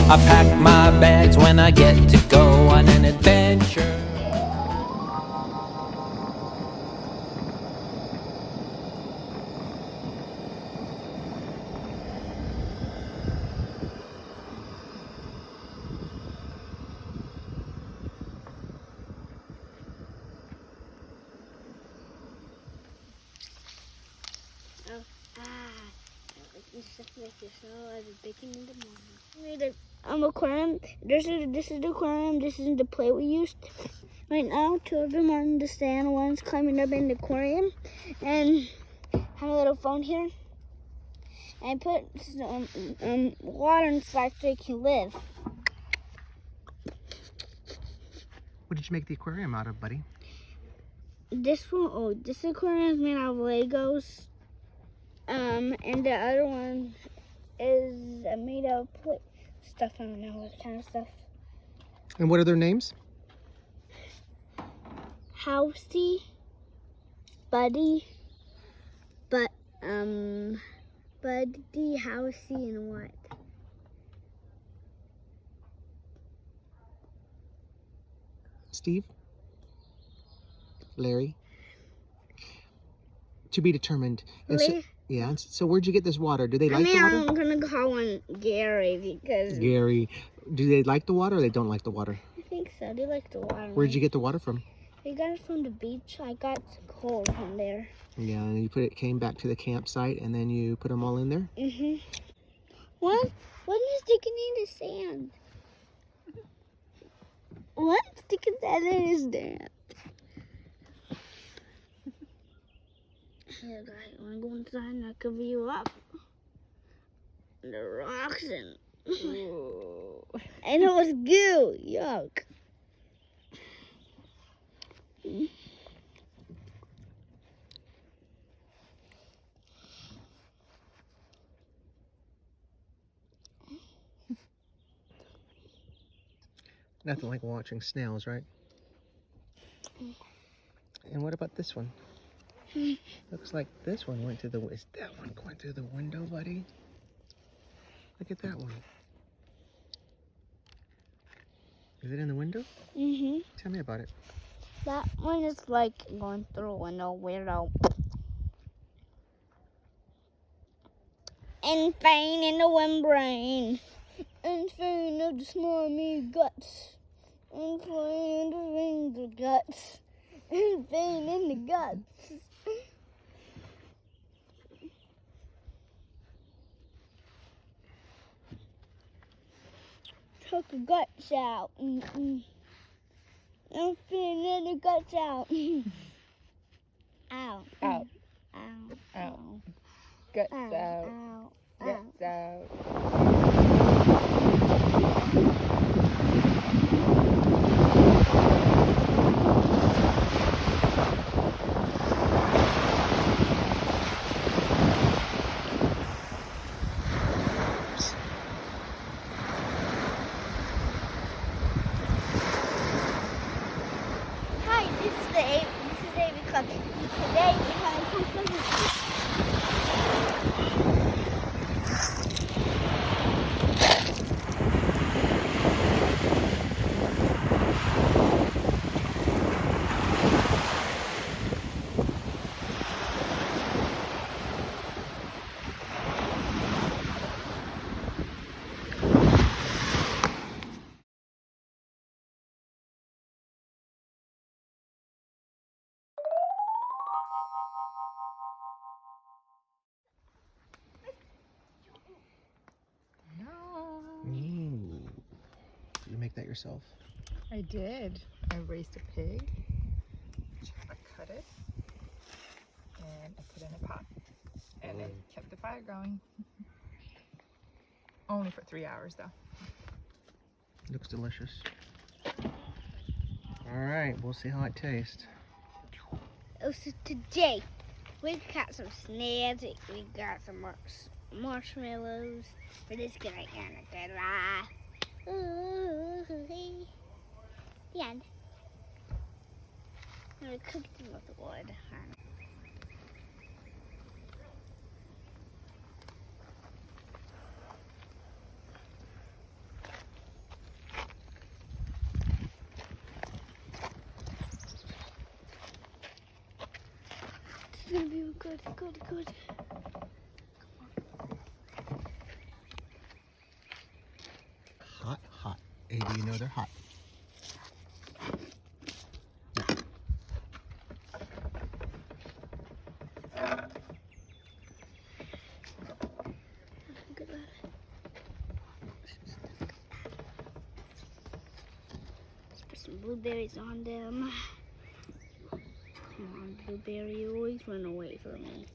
I pack my bags when I get to go on an adventure. Aquarium. This is the aquarium. This is the plate we used. Right now, two of them are in the stand. One's climbing up in the aquarium, and have a little phone here. And put some water inside so it can live. What did you make the aquarium out of, buddy? This one, this aquarium is made out of Legos. And the other one is made of stuff. I don't know what kind of stuff. And what are their names? Housey, Buddy, Buddy, Housey, and what? Steve? Larry? To be determined. And so, yeah. So where'd you get this water? Do they like the water? I'm gonna call one Gary because Gary. Do they like the water or they don't like the water? I think so. They like the water. Where'd you get the water from? I got it from the beach. I got cold from there. Yeah, and you came back to the campsite and then you put them all in there? Mhm. What is sticking in the sand? What's sticking sand in his sand? Yeah, guys, I want to go inside and I can view up the rocks and and it was goo. Yuck. Nothing like watching snails, right? And what about this one? Looks like this one went through the... Is that one going through the window, buddy? Look at that one. Is it in the window? Mhm. Tell me about it. That one is like going through a window, weirdo. And fine in the windbrain. And fine of the smarmy guts. And fine in the ranger guts. And fine in the guts. Took the guts out. I'm feeling the guts out. Ow. Out. Ow. Out. Guts Ow. out. Ow. Guts out. Hi, this is Aby Cooking. Today we have a cooking. You make that yourself? I did. I raised a pig. I cut it. And I put it in a pot. And I kept the fire going. Only for 3 hours though. Looks delicious. All right, we'll see how it tastes. So today we got some snails. We got some marshmallows. We're just gonna get a good laugh. Ooh, cook them with wood. It's gonna be good. Hot, hot. Hey, do you know they're hot? Good at it. Let's put some blueberries on them. Come on, blueberry, you always run away from me.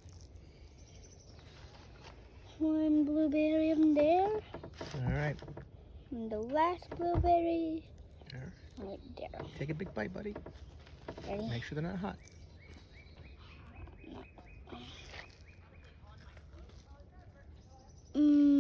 One blueberry in there. All right. And the last blueberry There. right there. Take a big bite, buddy. Ready? Make sure they're not hot. Mmm.